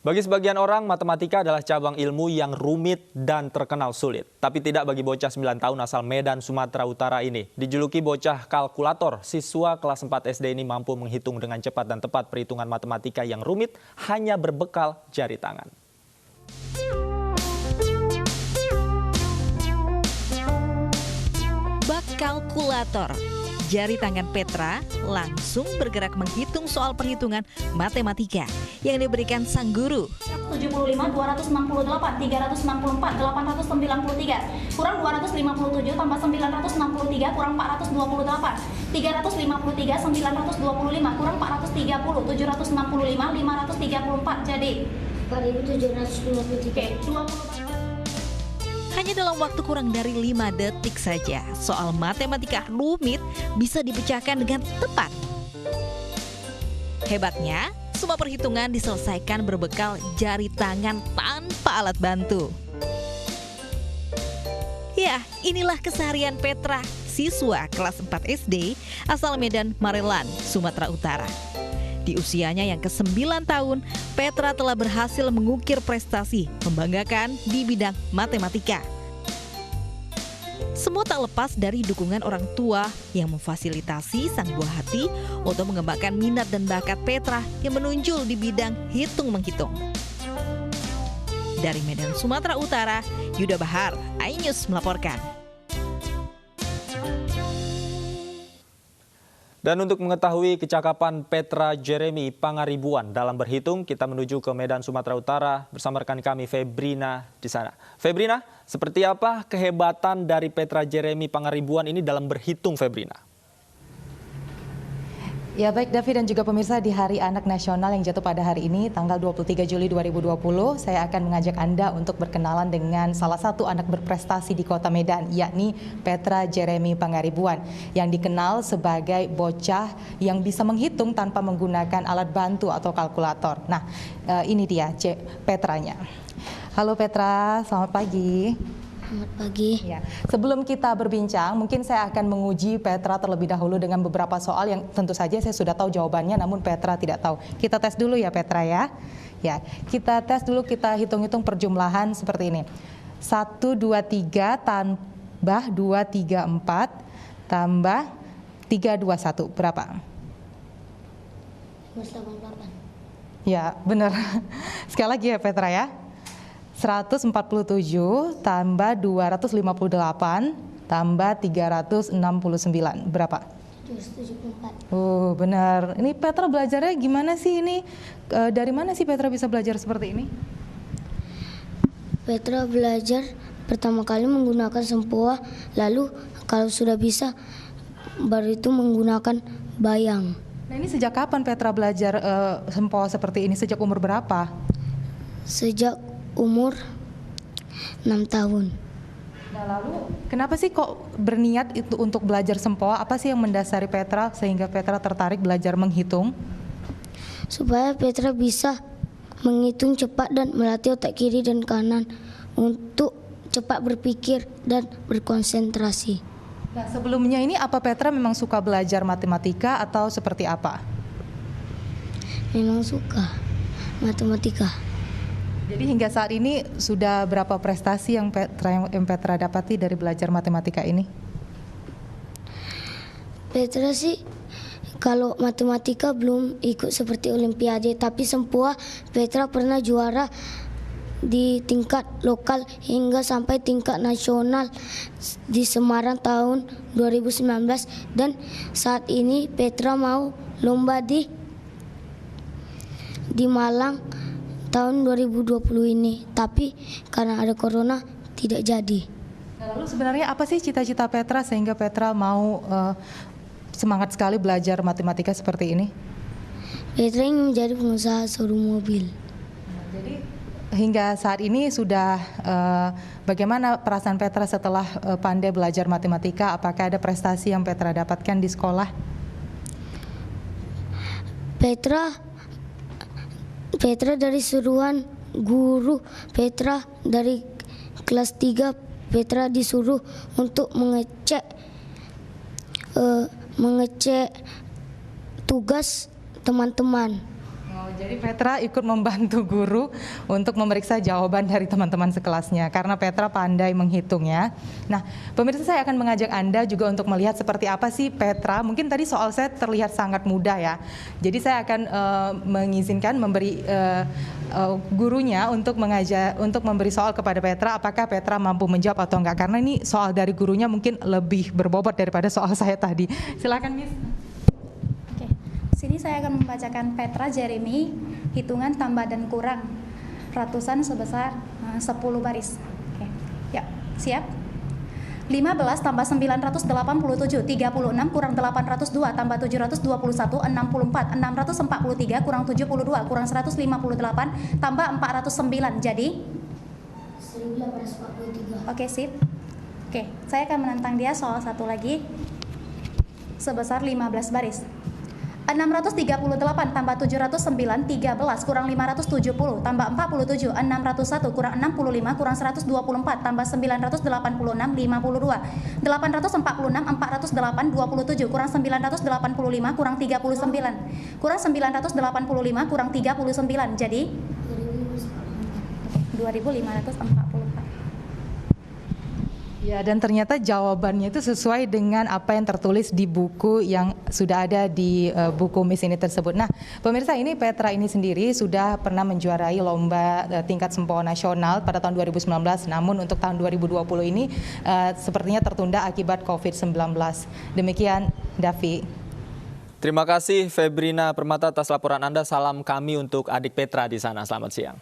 Bagi sebagian orang, matematika adalah cabang ilmu yang rumit dan terkenal sulit. Tapi tidak bagi bocah 9 tahun asal Medan, Sumatera Utara ini. Dijuluki bocah kalkulator, siswa kelas 4 SD ini mampu menghitung dengan cepat dan tepat perhitungan matematika yang rumit hanya berbekal jari tangan. Bak kalkulator. Jari tangan Petra langsung bergerak menghitung soal perhitungan matematika yang diberikan sang guru. 75, 268, 364, 893, kurang 257 tambah 963, kurang 428, 353, 925, kurang 430, 765, 534, jadi 4.753. Hanya dalam waktu kurang dari 5 detik saja, soal matematika rumit bisa dipecahkan dengan tepat. Hebatnya, semua perhitungan diselesaikan berbekal jari tangan tanpa alat bantu. Ya, inilah keseharian Petra, siswa kelas 4 SD asal Medan, Marelan, Sumatera Utara. Di usianya yang ke-9 tahun, Petra telah berhasil mengukir prestasi membanggakan di bidang matematika. Semua tak lepas dari dukungan orang tua yang memfasilitasi sang buah hati untuk mengembangkan minat dan bakat Petra yang menonjol di bidang hitung-menghitung. Dari Medan, Sumatera Utara, Yuda Bahar, iNews melaporkan. Dan untuk mengetahui kecakapan Petra Jeremy Pangaribuan dalam berhitung, kita menuju ke Medan, Sumatera Utara bersama rekan kami Febrina di sana. Febrina, seperti apa kehebatan dari Petra Jeremy Pangaribuan ini dalam berhitung, Febrina? Ya baik David dan juga pemirsa, di Hari Anak Nasional yang jatuh pada hari ini tanggal 23 Juli 2020, saya akan mengajak Anda untuk berkenalan dengan salah satu anak berprestasi di Kota Medan, yakni Petra Jeremy Pangaribuan, yang dikenal sebagai bocah yang bisa menghitung tanpa menggunakan alat bantu atau kalkulator. Nah, ini dia Petranya. Halo Petra, selamat pagi. Selamat pagi. Ya. Sebelum kita berbincang, mungkin saya akan menguji Petra terlebih dahulu dengan beberapa soal yang tentu saja saya sudah tahu jawabannya, namun Petra tidak tahu. Kita tes dulu ya Petra ya. Ya, kita tes dulu, kita hitung-hitung perjumlahan seperti ini. 1, 2, 3 tambah 2, 3, 4 tambah 3, 2, 1. Berapa? 188. Ya, benar. Sekali lagi ya Petra ya. 147 tambah 258 tambah 369. Berapa? 274. Oh, benar. Ini Petra belajarnya gimana sih ini? Dari mana sih Petra bisa belajar seperti ini? Petra belajar pertama kali menggunakan sempoa, lalu kalau sudah bisa baru itu menggunakan bayang. Nah, ini sejak kapan Petra belajar sempoa seperti ini? Sejak umur berapa? Sejak umur 6 tahun. Nah, lalu kenapa sih kok berniat itu untuk belajar sempoa? Apa sih yang mendasari Petra sehingga Petra tertarik belajar menghitung? Supaya Petra bisa menghitung cepat dan melatih otak kiri dan kanan untuk cepat berpikir dan berkonsentrasi. Nah, sebelumnya ini apa Petra memang suka belajar matematika atau seperti apa? Memang suka matematika. Jadi hingga saat ini sudah berapa prestasi yang Petra dapati dari belajar matematika ini? Petra sih kalau matematika belum ikut seperti olimpiade, tapi sempoa Petra pernah juara di tingkat lokal hingga sampai tingkat nasional di Semarang tahun 2019, dan saat ini Petra mau lomba di Malang tahun 2020 ini, tapi karena ada corona tidak jadi. Nah, lalu sebenarnya apa sih cita-cita Petra sehingga Petra mau semangat sekali belajar matematika seperti ini? Petra ingin menjadi pengusaha showroom mobil. Nah, jadi hingga saat ini sudah bagaimana perasaan Petra setelah pandai belajar matematika? Apakah ada prestasi yang Petra dapatkan di sekolah? Petra dari suruhan guru, Petra dari kelas 3, Petra disuruh untuk mengecek tugas teman-teman. Jadi Petra ikut membantu guru untuk memeriksa jawaban dari teman-teman sekelasnya karena Petra pandai menghitungnya. Nah, pemirsa, saya akan mengajak Anda juga untuk melihat seperti apa sih Petra. Mungkin tadi soal saya terlihat sangat mudah ya. Jadi saya akan mengizinkan memberi gurunya untuk memberi soal kepada Petra, apakah Petra mampu menjawab atau enggak, karena ini soal dari gurunya mungkin lebih berbobot daripada soal saya tadi. Silakan, Miss. Oke, sini saya akan membacakan Petra Jeremy, hitungan tambah dan kurang ratusan sebesar 10 baris. Oke, ya, siap? 15 tambah 987, 36 kurang 802 tambah 721, 64, 643 kurang 72 kurang 158 tambah 409, jadi? 1843. Oke, sip. Oke, saya akan menantang dia soal satu lagi sebesar 15 baris. 638 tambah 709, 13 kurang 570 tambah 47, 601 kurang 65 kurang 124 tambah 986, 52, 846, 408, 27 kurang 985 kurang 39 kurang 985 kurang 39, jadi 2544. Ya, dan ternyata jawabannya itu sesuai dengan apa yang tertulis di buku yang sudah ada di buku Miss ini tersebut. Nah, pemirsa, ini Petra ini sendiri sudah pernah menjuarai lomba tingkat Sempoa nasional pada tahun 2019. Namun untuk tahun 2020 ini sepertinya tertunda akibat COVID-19. Demikian, Davi. Terima kasih Febrina Permata atas laporan Anda. Salam kami untuk adik Petra di sana. Selamat siang.